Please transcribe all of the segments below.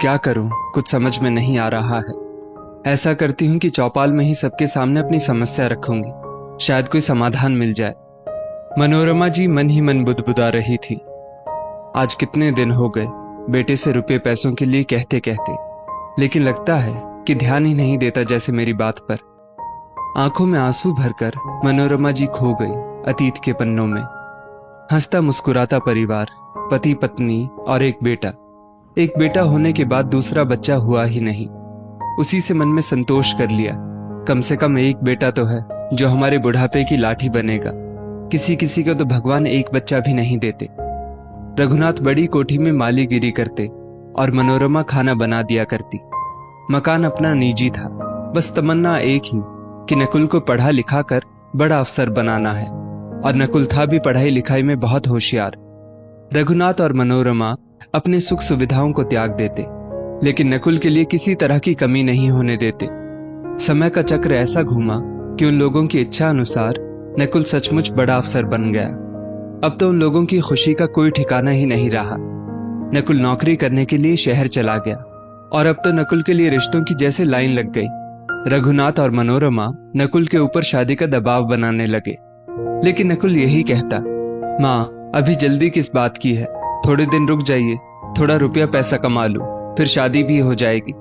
क्या करूं, कुछ समझ में नहीं आ रहा है। ऐसा करती हूं कि चौपाल में ही सबके सामने अपनी समस्या रखूंगी, शायद कोई समाधान मिल जाए। मनोरमा जी मन ही मन बुदबुदा रही थी। आज कितने दिन हो गए बेटे से रुपए पैसों के लिए कहते कहते, लेकिन लगता है कि ध्यान ही नहीं देता जैसे मेरी बात पर। आंखों में आंसू भरकर मनोरमा जी खो गई अतीत के पन्नों में। हंसता मुस्कुराता परिवार, पति पत्नी और एक बेटा होने के बाद दूसरा बच्चा हुआ ही नहीं। उसी से मन में संतोष कर लिया, कम से कम एक बेटा तो है जो हमारे बुढ़ापे की लाठी बनेगा। किसी किसी को तो भगवान एक बच्चा भी नहीं देते। रघुनाथ बड़ी कोठी में मालीगिरी करते और मनोरमा खाना बना दिया करती। मकान अपना निजी था, बस तमन्ना एक ही कि नकुल को पढ़ा लिखा कर बड़ा अफसर बनाना है। और नकुल था भी पढ़ाई लिखाई में बहुत होशियार। रघुनाथ और मनोरमा अपने सुख सुविधाओं को त्याग देते, लेकिन नकुल के लिए किसी तरह की कमी नहीं होने देते। समय का चक्र ऐसा घूमा कि उन लोगों की इच्छा अनुसार नकुल सचमुच बड़ा अफसर बन गया। अब तो उन लोगों की खुशी का कोई ठिकाना ही नहीं रहा। नकुल नौकरी करने के लिए शहर चला गया और अब तो नकुल के लिए रिश्तों की जैसे लाइन लग गई। रघुनाथ और मनोरमा नकुल के ऊपर शादी का दबाव बनाने लगे, लेकिन नकुल यही कहता, माँ अभी जल्दी किस बात की है, थोड़े दिन रुक जाइए, थोड़ा रुपया पैसा कमा लूं, फिर शादी भी हो जाएगी।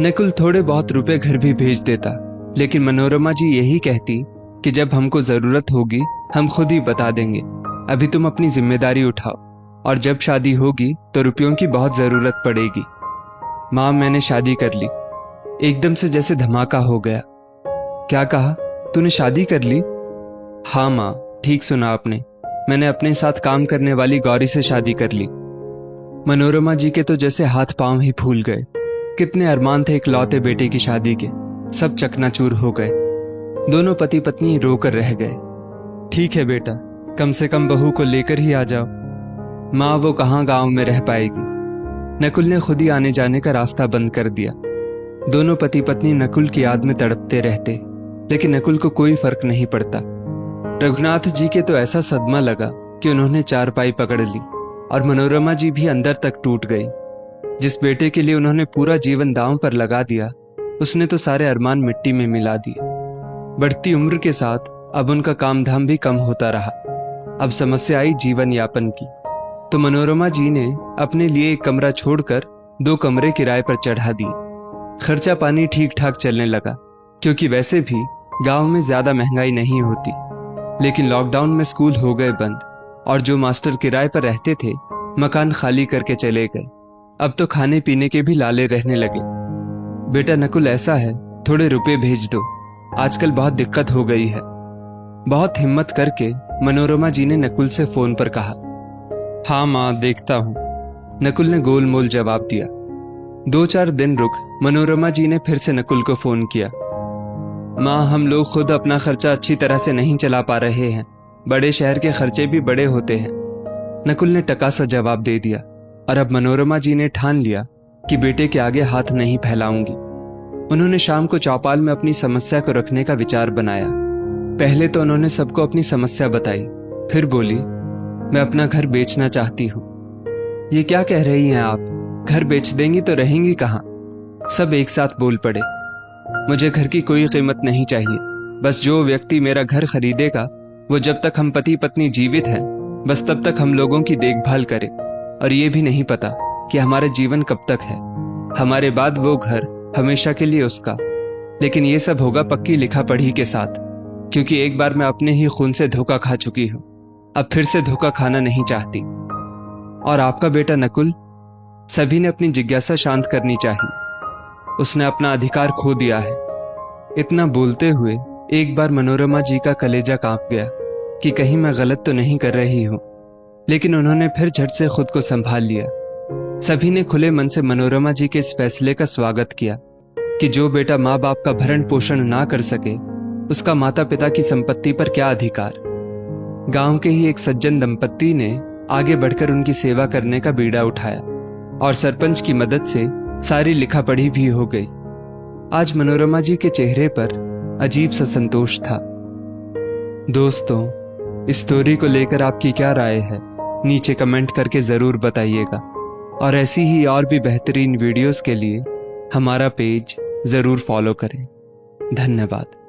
नकुल थोड़े बहुत रुपए घर भी भेज देता, लेकिन मनोरमा जी यही कहती कि जब हमको जरूरत होगी हम खुद ही बता देंगे, अभी तुम अपनी जिम्मेदारी उठाओ, और जब शादी होगी तो रुपयों की बहुत जरूरत पड़ेगी। माँ मैंने शादी कर ली। एकदम से जैसे धमाका हो गया। क्या कहा, तूने शादी कर ली? हाँ माँ, ठीक सुना आपने, मैंने अपने साथ काम करने वाली गौरी से शादी कर ली। मनोरमा जी के तो जैसे हाथ पांव ही फूल गए। कितने अरमान थे इकलौते बेटे की शादी के, सब चकनाचूर हो गए। दोनों पति पत्नी रोकर रह गए। ठीक है बेटा, कम से कम बहू को लेकर ही आ जाओ। माँ वो कहाँ गांव में रह पाएगी। नकुल ने खुद ही आने जाने का रास्ता बंद कर दिया। दोनों पति पत्नी नकुल की याद में तड़पते रहते, लेकिन नकुल को कोई फर्क नहीं पड़ता। रघुनाथ जी के तो ऐसा सदमा लगा कि उन्होंने चारपाई पकड़ ली और मनोरमा जी भी अंदर तक टूट गई। जिस बेटे के लिए उन्होंने पूरा जीवन दांव पर लगा दिया, उसने तो सारे अरमान मिट्टी में मिला दिए। बढ़ती उम्र के साथ अब उनका काम धाम भी कम होता रहा। अब समस्या आई जीवन यापन की, तो मनोरमा जी ने अपने लिए एक कमरा छोड़कर 2 कमरे किराए पर चढ़ा दिए। खर्चा पानी ठीक ठाक चलने लगा, क्योंकि वैसे भी गांव में ज्यादा महंगाई नहीं होती। लेकिन लॉकडाउन में स्कूल हो गए बंद और जो मास्टर किराए पर रहते थे मकान खाली करके चले गए। अब तो खाने पीने के भी लाले रहने लगे। बेटा नकुल ऐसा है, थोड़े रुपए भेज दो, आजकल बहुत दिक्कत हो गई है। बहुत हिम्मत करके मनोरमा जी ने नकुल से फोन पर कहा। हाँ माँ, देखता हूँ, नकुल ने गोलमोल जवाब दिया। 2-4 दिन रुक मनोरमा जी ने फिर से नकुल को फोन किया। माँ हम लोग खुद अपना खर्चा अच्छी तरह से नहीं चला पा रहे हैं, बड़े शहर के खर्चे भी बड़े होते हैं। नकुल ने टकासा जवाब दे दिया और अब मनोरमा जी ने ठान लिया कि बेटे के आगे हाथ नहीं फैलाऊंगी। उन्होंने शाम को चौपाल में अपनी समस्या को रखने का विचार बनाया। पहले तो उन्होंने सबको अपनी समस्या बताई, फिर बोली, मैं अपना घर बेचना चाहती हूँ। ये क्या कह रही हैं आप, घर बेच देंगी तो रहेंगी कहाँ? सब एक साथ बोल पड़े। मुझे घर की कोई कीमत नहीं चाहिए, बस जो व्यक्ति मेरा घर खरीदेगा वो जब तक हम पति पत्नी जीवित हैं बस तब तक हम लोगों की देखभाल करे, और ये भी नहीं पता कि हमारा जीवन कब तक है। हमारे बाद वो घर हमेशा के लिए उसका। लेकिन ये सब होगा पक्की लिखा पढ़ी के साथ, क्योंकि एक बार मैं अपने ही खून से धोखा खा चुकी हूँ, अब फिर से धोखा खाना नहीं चाहती। और आपका बेटा नकुल? सभी ने अपनी जिज्ञासा शांत करनी चाहिए, उसने अपना अधिकार खो दिया है। इतना बोलते हुए एक बार मनोरमा जी का कलेजा कांप गया कि कहीं मैं गलत तो नहीं कर रही हूं, लेकिन उन्होंने फिर झट से खुद को संभाल लिया। सभी ने खुले मन से मनोरमा जी के इस फैसले का स्वागत किया कि जो बेटा माँ बाप का भरण पोषण ना कर सके उसका माता पिता की संपत्ति पर क्या अधिकार। गांव के ही एक सज्जन दंपत्ति ने आगे बढ़कर उनकी सेवा करने का बीड़ा उठाया और सरपंच की मदद से सारी लिखा पढ़ी भी हो गई। आज मनोरमा जी के चेहरे पर अजीब सा संतोष था। दोस्तों, इस स्टोरी को लेकर आपकी क्या राय है नीचे कमेंट करके जरूर बताइएगा। और ऐसी ही और भी बेहतरीन वीडियोस के लिए हमारा पेज ज़रूर फॉलो करें। धन्यवाद।